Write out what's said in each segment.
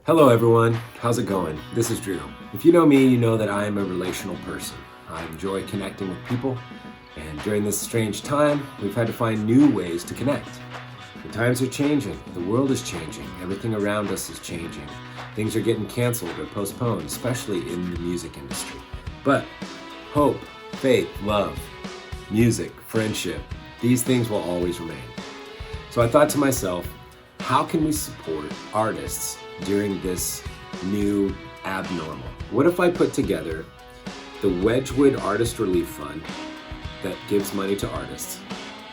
Hello everyone, how's it going? This is Drew. If you know me, you know that I am a relational person. I enjoy connecting with people, and during this strange time, we've had to find new ways to connect. The times are changing, the world is changing, everything around us is changing. Things are getting canceled or postponed, especially in the music industry. But hope, faith, love, music, friendship, these things will always remain. So I thought to myself, how can we support artists during this new abnormal? What if I put together the Wedgwood Artist Relief Fund that gives money to artists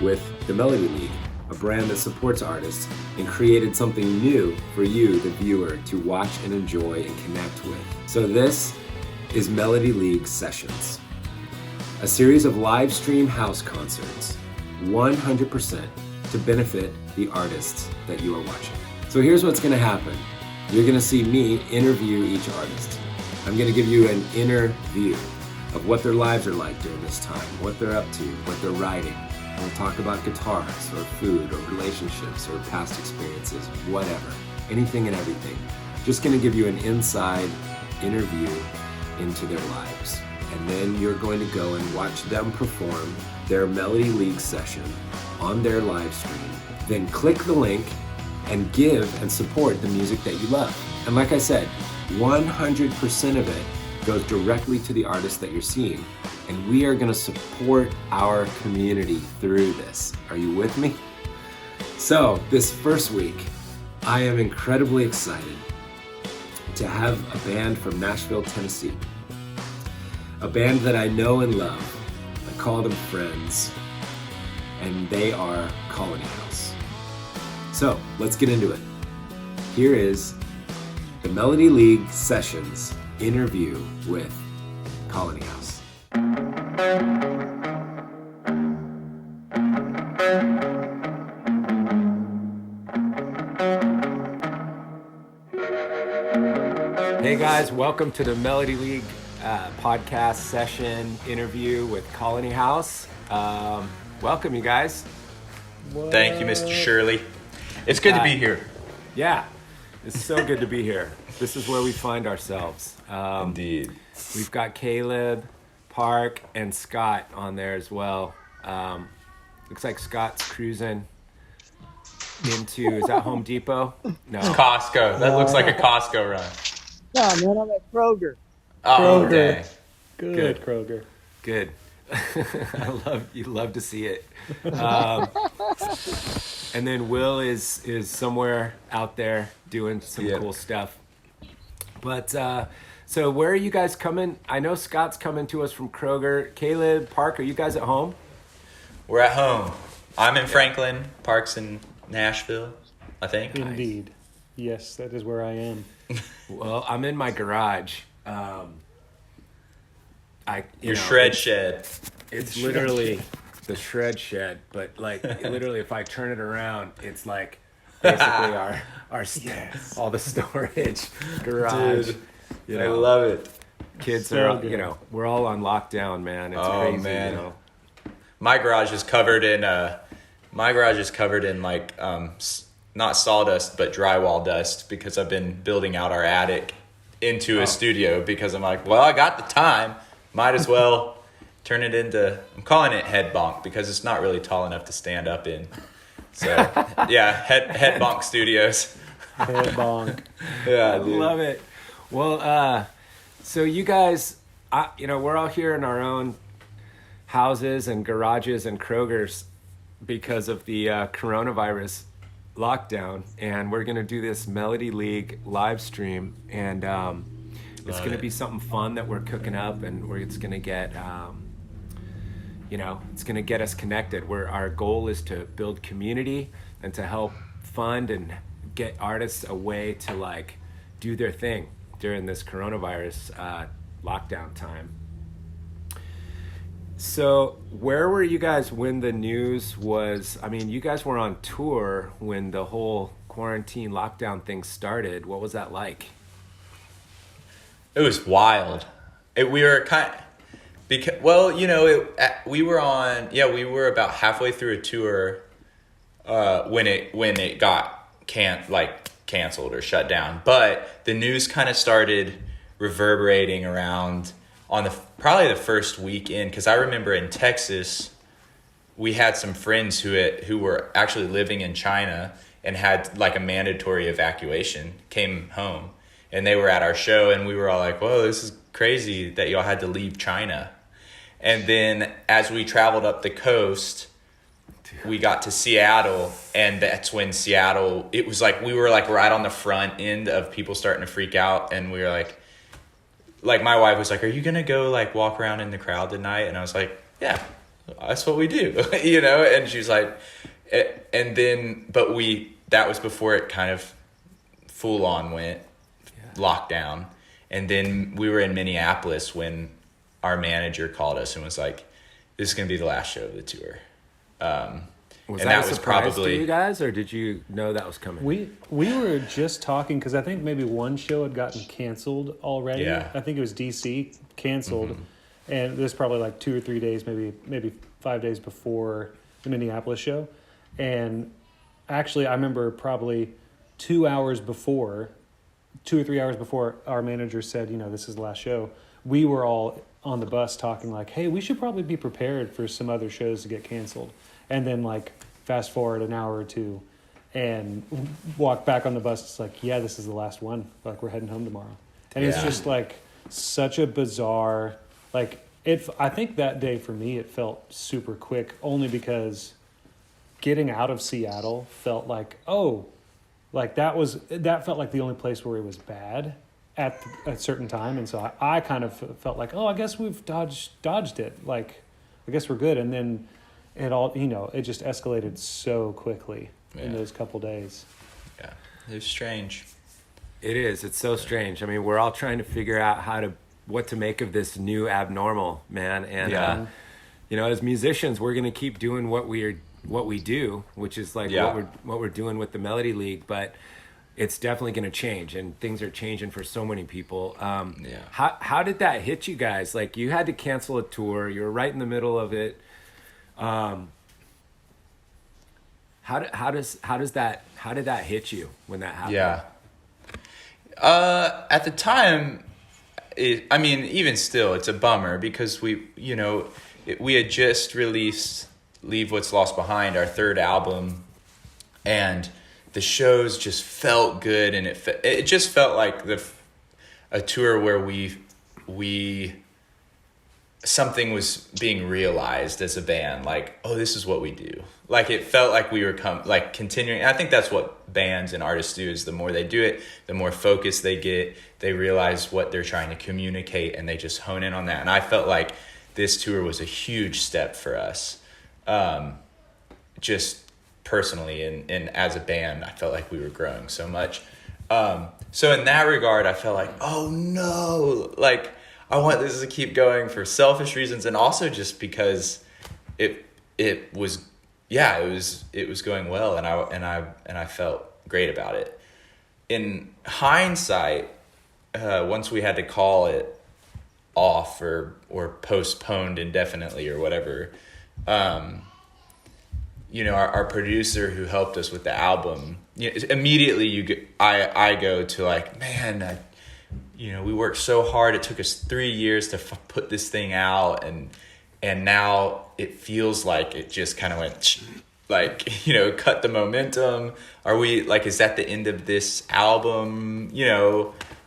with the Melody League, a brand that supports artists, and created something new for you, the viewer, to watch and enjoy and connect with. So this is Melody League Sessions, a series of live stream house concerts, 100% to benefit the artists that you are watching. So here's what's gonna happen. You're gonna see me interview each artist. I'm gonna give you an inner view of what their lives are like during this time, what they're up to, what they're writing. We'll talk about guitars or food or relationships or past experiences, whatever, anything and everything. Just gonna give you an inside interview into their lives. And then you're going to go and watch them perform their Melody League session on their live stream. Then click the link and give and support the music that you love. And like I said, 100% of it goes directly to the artist that you're seeing. And we are gonna support our community through this. Are you with me? So this first week, I am incredibly excited to have a band from Nashville, Tennessee. A band that I know and love. I call them friends. And they are Colony House. So let's get into it. Here is the Melody League Sessions interview with Colony House. Hey guys, welcome to the Melody League podcast session interview with Colony House. Welcome, you guys. Thank you, Mr. Shirley. It's good to be here. Yeah, it's so good to be here. This is where we find ourselves. Indeed. We've got Caleb, Park, and Scott on there as well. Looks like Scott's cruising into, is that Home Depot? No. It's Costco. That looks like a Costco run. No, man, I'm at Kroger. Oh, Kroger. dang. Good, Kroger. Good. You love to see it. And then Will is somewhere out there doing some cool stuff. But so where are you guys coming? I know Scott's coming to us from Kroger. Caleb, Park, are you guys at home? We're at home. I'm in Franklin. Park's in Nashville, I think. Indeed. Yes, that is where I am. Well, I'm in my garage. Your shred shed. It's literally the shred shed, but like literally, if I turn it around, it's like basically our all the storage garage. Dude, You I know, love it. kids So are good. we're all on lockdown, man. It's Oh, crazy. man. You know? My garage is covered in like not sawdust but drywall dust because I've been building out our attic into a studio because I'm like, well, I got the time, might as well turn it into, I'm calling it head bonk because it's not really tall enough to stand up in. So yeah, head bonk studios. Head bonk. Yeah, I dude. love it. Well, so you guys, we're all here in our own houses and garages and Krogers because of the coronavirus lockdown, and we're gonna do this Melody League live stream, and it's gonna be something fun that we're cooking up, and it's gonna get it's gonna get us connected. Our goal is to build community and to help fund and get artists a way to like do their thing during this coronavirus lockdown time. So where were you guys when the news was, I mean, you guys were on tour when the whole quarantine lockdown thing started. What was that like? It was wild. We were we were about halfway through a tour when it got canceled or shut down. But the news kind of started reverberating around on probably the first weekend, because I remember in Texas we had some friends who were actually living in China and had like a mandatory evacuation, came home, and they were at our show, and we were all like, whoa, this is crazy that y'all had to leave China. And then as we traveled up the coast, we got to Seattle, and that's when Seattle, it was like we were like right on the front end of people starting to freak out, and we were like my wife was like, are you gonna go like walk around in the crowd tonight? And I was like, yeah, that's what we do. And she was like, and then but that was before it kind of full on went lockdown. And then we were in Minneapolis when our manager called us and was like, this is gonna be the last show of the tour. Was that a surprise to you guys, or did you know that was coming? We were just talking because I think maybe one show had gotten canceled already. Yeah. I think it was DC canceled, and this was probably like 2 or 3 days, maybe 5 days before the Minneapolis show. And actually, I remember probably 2 or 3 hours before our manager said, this is the last show. We were all on the bus talking like, hey, we should probably be prepared for some other shows to get canceled. And then like fast forward an hour or two and walk back on the bus. It's like, yeah, this is the last one. Like we're heading home tomorrow. And it's just like such a bizarre, like I think that day for me, it felt super quick only because getting out of Seattle felt like, like that felt like the only place where it was bad at a certain time. And so I kind of felt like, I guess we've dodged it. Like, I guess we're good. And then it all, it just escalated so quickly in those couple days. Yeah, it was strange. It is. It's so strange. I mean, we're all trying to figure out what to make of this new abnormal, man. And as musicians, we're gonna keep doing what we do, which is like what we're doing with the Melody League, but it's definitely going to change, and things are changing for so many people. How did that hit you guys? Like, you had to cancel a tour. You were right in the middle of it. How did that hit you when that happened? Yeah. At the time, even still, it's a bummer because we had just released Leave What's Lost Behind, our third album, and the shows just felt good, and it just felt like a tour where we something was being realized as a band, like, oh, this is what we do. Like, it felt like we were continuing. And I think that's what bands and artists do, is the more they do it, the more focused they get, they realize what they're trying to communicate, and they just hone in on that. And I felt like this tour was a huge step for us. Just personally and as a band, I felt like we were growing so much. So in that regard, I felt like, oh no, like I want this to keep going for selfish reasons, and also just because it was going well, and I felt great about it. In hindsight, once we had to call it off or postponed indefinitely or whatever, our producer who helped us with the album, immediately I go to like, man, we worked so hard. It took us 3 years to put this thing out, and now it feels like it just kind of went like, cut the momentum. Are we like, is that the end of this album?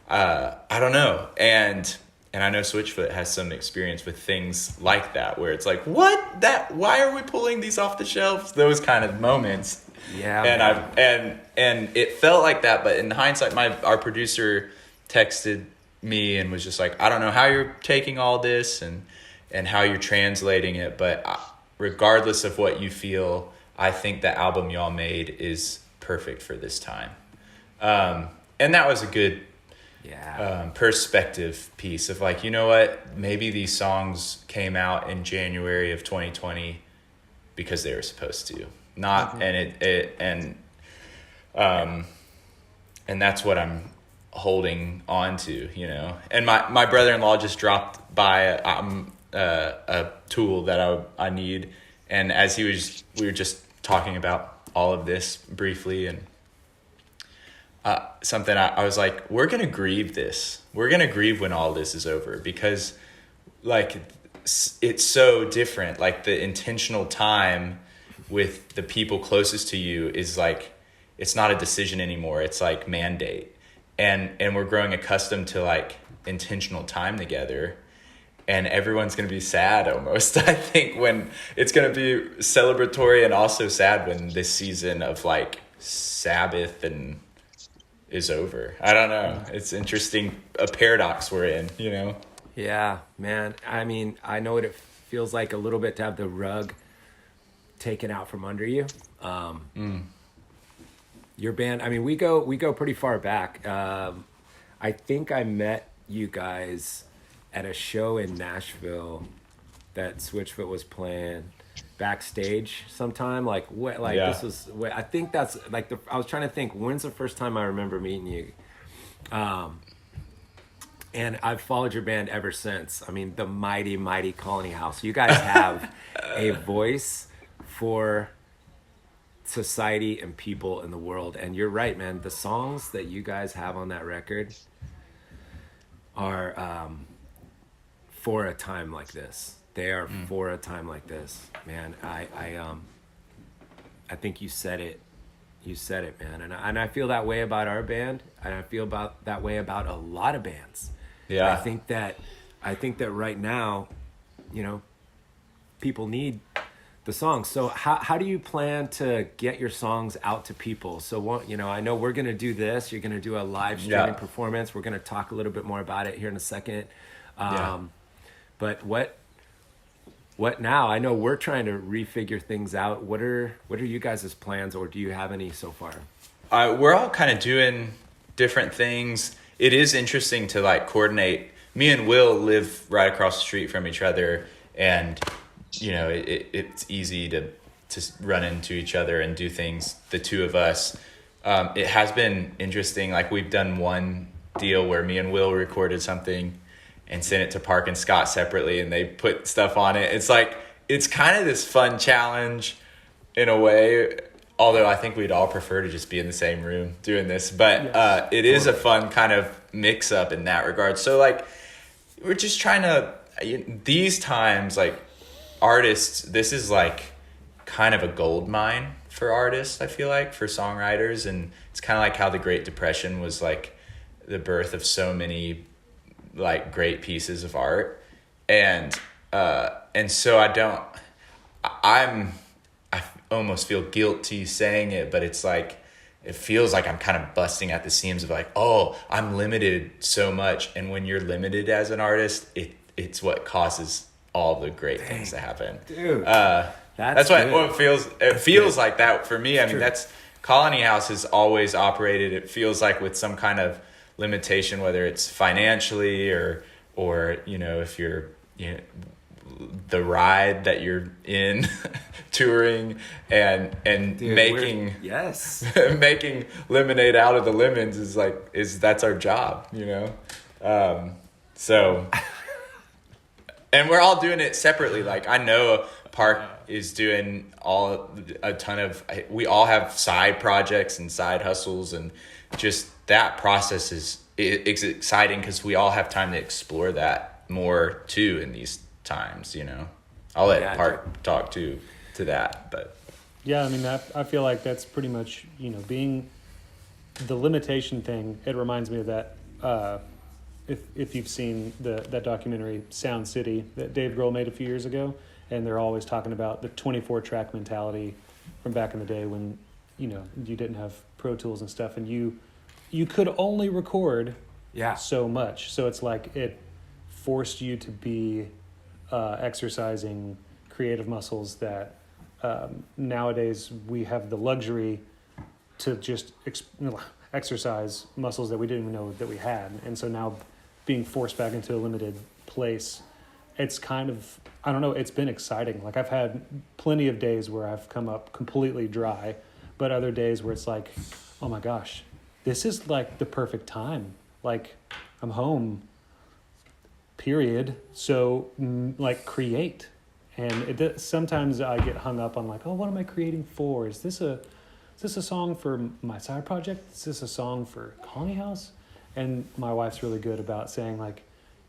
I don't know. And I know Switchfoot has some experience with things like that, where it's like, why are we pulling these off the shelves? Those kind of moments. Yeah. And it felt like that, but in hindsight, our producer texted me and was just like, I don't know how you're taking all this and how you're translating it, but regardless of what you feel, I think the album y'all made is perfect for this time. And that was a good perspective piece of like, you know what, maybe these songs came out in January of 2020 because they were supposed to, not, and that's what I'm holding on to, and my brother-in-law just dropped by a tool that I need, and as we were just talking about all of this briefly, and something I was like, we're gonna grieve this. We're gonna grieve when all this is over, because like it's so different. Like the intentional time with the people closest to you is like, it's not a decision anymore. It's like mandate. And we're growing accustomed to like intentional time together, and everyone's going to be sad almost. I think when it's going to be celebratory and also sad when this season of like Sabbath and is over. I don't know. It's interesting, a paradox we're in, you know? Yeah, man. I mean, I know what it feels like a little bit to have the rug taken out from under you. Your band, I mean, we go pretty far back. I think I met you guys at a show in Nashville that Switchfoot was playing backstage sometime. Like what? Like Yeah. this was. I think that's like I was trying to think, when's the first time I remember meeting you. And I've followed your band ever since. I mean, the mighty, mighty Colony House. You guys have a voice for society and people in the world. And you're right, man. The songs that you guys have on that record are for a time like this. They are for a time like this, man. I think you said it. You said it, man. And I feel that way about our band. And I feel that way about a lot of bands. Yeah. I think that right now, you know, people need the songs. So how do you plan to get your songs out to people? So what, you know, I know we're going to do this. You're going to do a live streaming performance. We're going to talk a little bit more about it here in a second. But what now? I know we're trying to refigure things out. What are you guys' plans, or do you have any so far? We're all kind of doing different things. It is interesting to like coordinate. Me and Will live right across the street from each other, and you know it's easy to run into each other and do things, the two of us. It has been interesting. Like we've done one deal where me and Will recorded something and sent it to Park and Scott separately, and they put stuff on it. It's like, it's kind of this fun challenge in a way, although I think we'd all prefer to just be in the same room doing this. But it is a fun kind of mix up in that regard. So like, we're just trying to, these times, like artists, this is like kind of a gold mine for artists, I feel like, for songwriters. And it's kind of like how the Great Depression was like the birth of so many like great pieces of art. And so I almost feel guilty saying it, but it's like, it feels like I'm kind of busting at the seams of like, oh, I'm limited so much. And when you're limited as an artist, it's what causes all the great things to happen. Dude, that's why it feels like that for me. I mean, that's Colony House has always operated, it feels like, with some kind of limitation, whether it's financially or you know, if you're, you know, the ride that you're in touring and dude, making making lemonade out of the lemons is that's our job, you know. So and we're all doing it separately. Like I know Park is doing a ton of, we all have side projects and side hustles, and just that process it's exciting because we all have time to explore that more too in these times, you know. I'll let Park talk to that, but yeah, I mean, I feel like that's pretty much, you know, being the limitation thing. It reminds me of that. If you've seen that documentary Sound City that Dave Grohl made a few years ago, and they're always talking about the 24-track mentality from back in the day when, you know, you didn't have Pro Tools and stuff, and you could only record so much. So it's like it forced you to be exercising creative muscles that nowadays we have the luxury to just exercise muscles that we didn't even know that we had. And so now being forced back into a limited place, it's kind of, I don't know, it's been exciting. Like I've had plenty of days where I've come up completely dry, but other days where it's like, oh my gosh, this is like the perfect time. Like I'm home, period. So like create. And sometimes I get hung up on like, oh, what am I creating for? Is this a is this a song for my side project? Is this a song for Colony House? And my wife's really good about saying, like,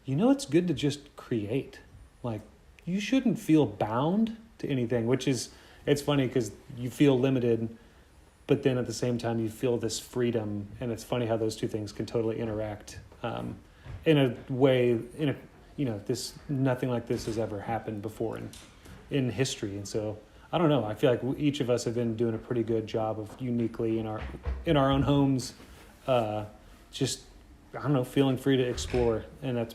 it's good to just create. Like, you shouldn't feel bound to anything, which is, it's funny because you feel limited, but then at the same time you feel this freedom. And it's funny how those two things can totally interact in a way, nothing like this has ever happened before in history. And so, I don't know, I feel like each of us have been doing a pretty good job of uniquely in our own homes, just, I don't know, feeling free to explore. And it's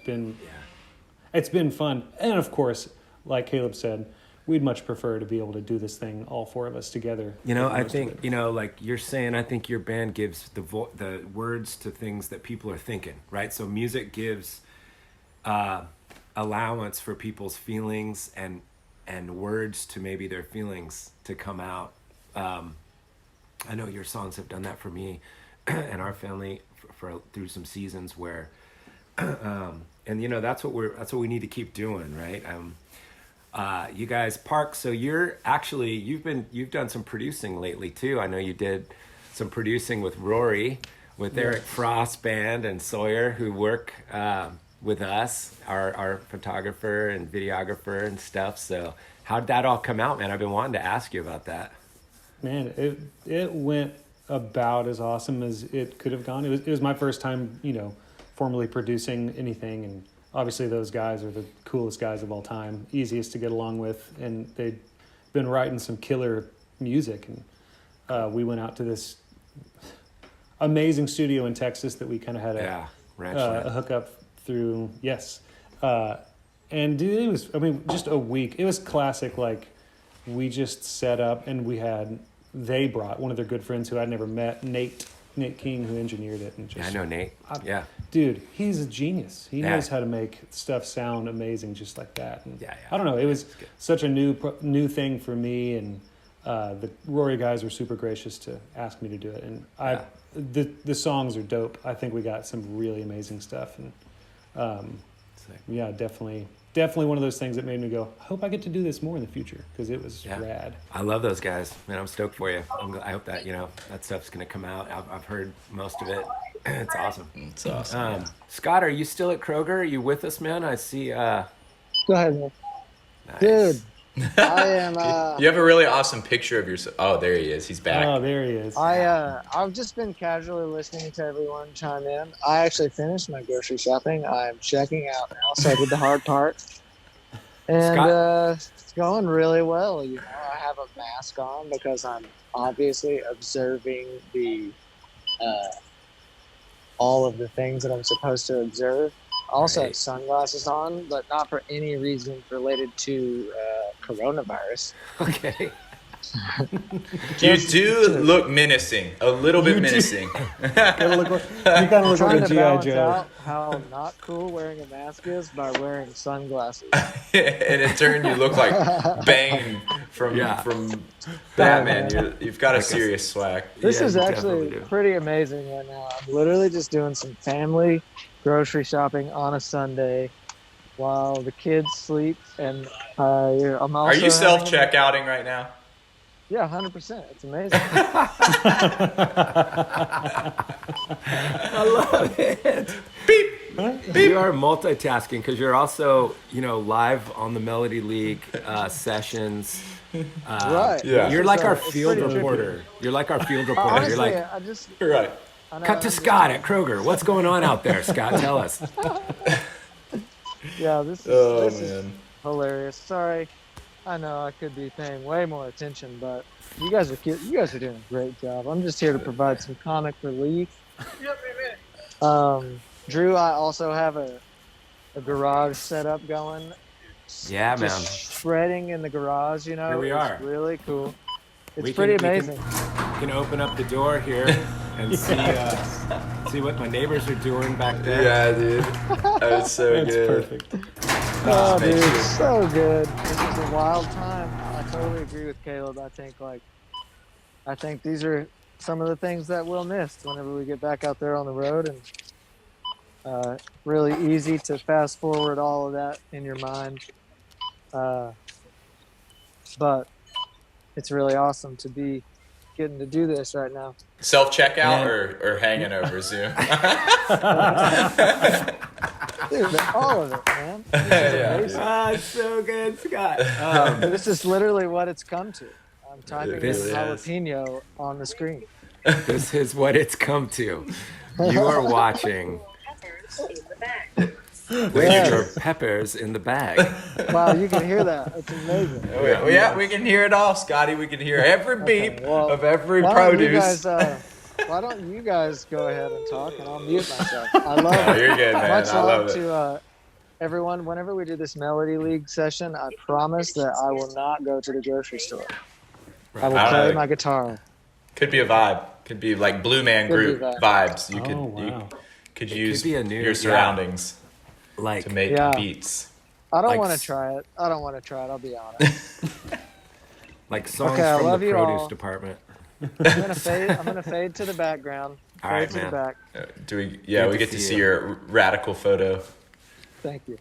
been fun. And of course, like Caleb said, we'd much prefer to be able to do this thing, all four of us together. I think, like you're saying, I think your band gives the words to things that people are thinking, right? So music gives allowance for people's feelings and words to maybe their feelings to come out. I know your songs have done that for me and our family for through some seasons where, and that's what we need to keep doing, right? You guys, Park. So you've done some producing lately too. I know you did some producing with Rory, with Eric Frost's band and Sawyer, who work with us, our photographer and videographer and stuff. So how'd that all come out, man? I've been wanting to ask you about that. Man, it went about as awesome as it could have gone. It was my first time, formally producing anything, and obviously those guys are the coolest guys of all time, easiest to get along with, and they'd been writing some killer music. And we went out to this amazing studio in Texas that we kind of had a hookup through. Yes. And dude, it was, just a week. It was classic. Like, we just set up and they brought one of their good friends who I'd never met, Nate King, who engineered it. And just, I know Nate. Yeah. Dude, he's a genius. He knows how to make stuff sound amazing just like that. And I don't know. It was such a new thing for me, and the Rory guys were super gracious to ask me to do it. And the songs are dope. I think we got some really amazing stuff. And definitely one of those things that made me go, I hope I get to do this more in the future, because it was rad. I love those guys, man. I'm stoked for you. I hope that that stuff's gonna come out. I've heard most of it. It's awesome. It's awesome. Scott, are you still at Kroger? Are you with us, man? I see. Go ahead, man. Nice. Dude, I am. You have a really awesome picture of yourself. Oh, there he is. He's back. Oh, there he is. I've just been casually listening to everyone chime in. I actually finished my grocery shopping. I'm checking out now, so I did the hard part. And it's going really well. I have a mask on because I'm obviously observing all of the things that I'm supposed to observe. I also have sunglasses on, but not for any reason related to coronavirus. Okay. You do look menacing, a little bit menacing. You kind of look like a G.I. Joe. Out how not cool wearing a mask is by wearing sunglasses. And in turn, you look like Bane from Batman. You've got a serious swag. This is actually pretty amazing right now. I'm literally just doing some family grocery shopping on a Sunday while the kids sleep, and I'm also. Are you self-checkouting right now? Yeah, 100%. It's amazing. I love it. Beep. Beep. You are multitasking because you're also, live on the Melody League sessions. Right. Yeah. You're like our field reporter. You're like our field reporter. Honestly, You're right. Cut to Scott at Kroger. What's going on out there, Scott? Tell us. Yeah, this is hilarious. Sorry. I know I could be paying way more attention, but you guys are doing a great job. I'm just here to provide some comic relief. Drew, I also have a garage setup going. Yeah, man. Shredding in the garage, Here we are. It's really cool. It's pretty amazing. We can open up the door here and see what my neighbors are doing back there. Yeah, dude. That's so good. Perfect. Oh, dude, it's so good. This is a wild time. I totally agree with Caleb. I think these are some of the things that we'll miss whenever we get back out there on the road, and really easy to fast forward all of that in your mind. But it's really awesome to be getting to do this right now. Self checkout Yeah. or hanging over Zoom. Dude, all of it, man. This is Yeah, amazing. It's so good, Scott. This is literally what it's come to. I'm typing in This is- jalapeno on the screen. This is what it's come to. You are watching with your peppers in the bag. Wow, you can hear that. It's amazing. Yeah, we can hear it all, Scotty. We can hear every beep Okay, well, of every Why don't you produce. guys, why don't you guys go ahead and talk, and I'll mute myself. I love No, you're good, man. Much I love love it. to everyone. Whenever we do this Melody League session, I promise that I will not go to the grocery store. I will I don't play know. my guitar. Could be a vibe. Could be like Blue Man Could be Group that. vibes. You could Oh, wow. you could It use could be a new- your surroundings Like, to make Yeah. beats. I don't Like want to s- try it. I don't want to try it. I'll be honest. like songs Okay, I from love the you produce all. department. I'm gonna fade to the background. All Fade right, to man. the back. Do we? Yeah, Good we to get to see see you. your radical photo. Thank you.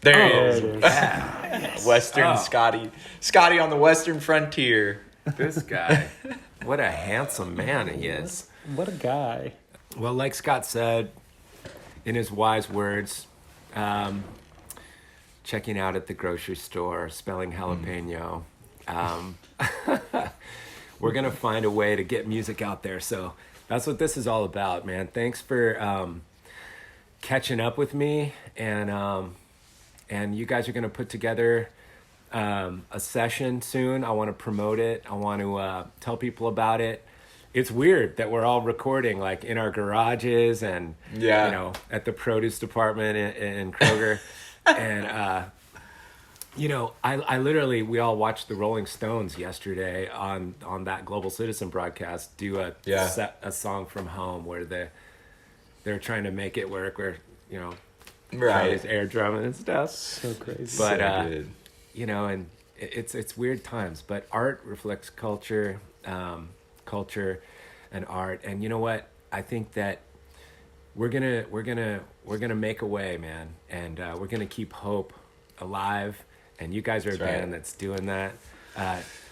There There he it is. is. Western Oh. Scotty on the western frontier. This guy. What a handsome man he is. What a guy. Well, like Scott said, in his wise words, checking out at the grocery store, spelling jalapeno. We're going to find a way to get music out there. So that's what this is all about, man. Thanks for catching up with me. And you guys are going to put together a session soon. I want to promote it. I want to tell people about it. It's weird that we're all recording like in our garages and Yeah. you know, at the produce department in Kroger. And you know, I literally, we all watched the Rolling Stones yesterday on that Global Citizen broadcast do a song from home where they're trying to make it work, where, you know, Charlie's air drumming and stuff. So crazy. But So good. you know, and it's weird times, but art reflects culture, culture and art. And you know what? I think that we're gonna make a way, man, and we're gonna keep hope alive. And you guys are a band that's doing that.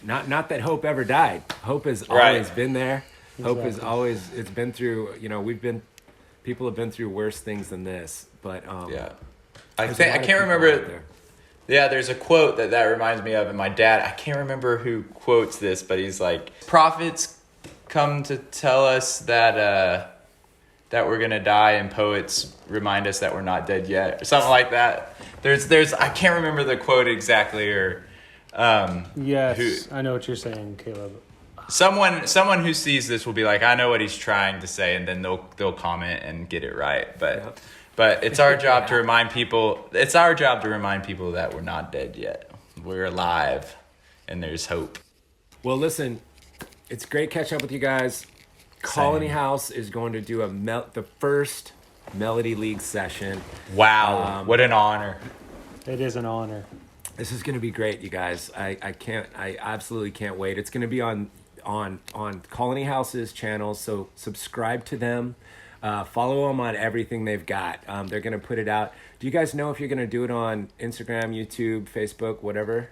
Not that hope ever died. Hope has always been there. Hope has always, it's been through, you know, people have been through worse things than this. But Yeah. there's a I lot of can't people remember. out there. Yeah, there's a quote that reminds me of, and my dad, I can't remember who quotes this, but he's like, prophets come to tell us that we're gonna die, and poets remind us that we're not dead yet, or something like that. There's I can't remember the quote exactly, or Yes, I know what you're saying, Caleb. someone who sees this will be like, I know what he's trying to say, and then they'll comment and get it right. But it's our job to remind people. It's our job to remind people that we're not dead yet. We're alive, and there's hope. Well, listen, it's great catching up with you guys. Colony House is going to do the first Melody League session. Wow, what an honor! It is an honor. This is going to be great, you guys. I absolutely can't wait. It's going to be on Colony House's channels, so subscribe to them. Follow them on everything they've got. They're going to put it out. Do you guys know if you're going to do it on Instagram, YouTube, Facebook, whatever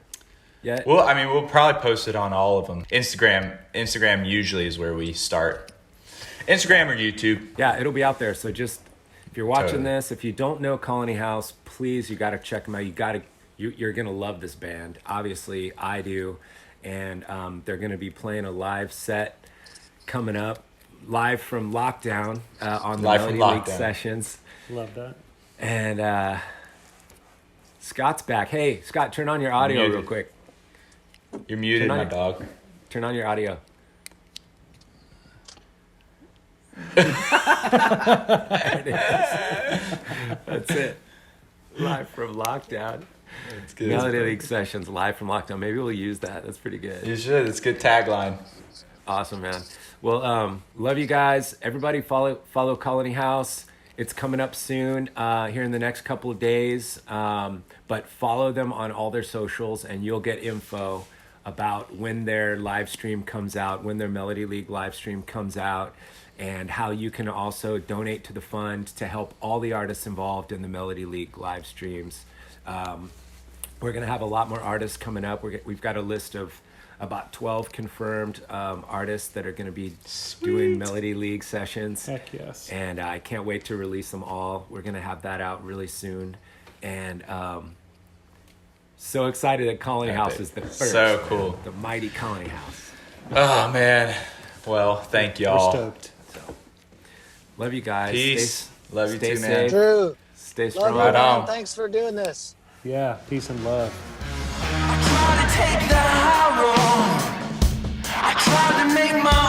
yet? Well, I mean, we'll probably post it on all of them. Instagram usually is where we start. Instagram or YouTube. Yeah, it'll be out there. So just, if you're watching Totally. this, if you don't know Colony House, please, you got to check them out. You're going to love this band. Obviously, I do. And they're going to be playing a live set coming up, live from lockdown on the Live from Melody League lockdown. sessions. Love that. And Scott's back. Hey, Scott, turn on your audio Muted. real quick. You're muted, Turn on my your- dog. Turn on your audio. There it is. That's it. Live from lockdown. It's good. Melody League sessions live from lockdown. Maybe we'll use that. That's pretty good. You should. It's a good tagline. Awesome, man. Well, love you guys. Everybody follow Colony House. It's coming up soon, here in the next couple of days. But follow them on all their socials, and you'll get info about when their live stream comes out, when their Melody League live stream comes out, and how you can also donate to the fund to help all the artists involved in the Melody League live streams. We're going to have a lot more artists coming up. We've got a list of about 12 confirmed artists that are going to be doing Melody League sessions. Heck yes. And I can't wait to release them all. We're going to have that out really soon. And so excited that Colony House is the first. So cool. The mighty Colony House. Oh, man. Well, thank y'all. We're stoked. Love you guys. Peace. Love you stay too, man. safe. Drew, Stay love strong. you, Right man. on. Thanks for doing this. Yeah, peace and love. I tried to take the high road. I tried to make my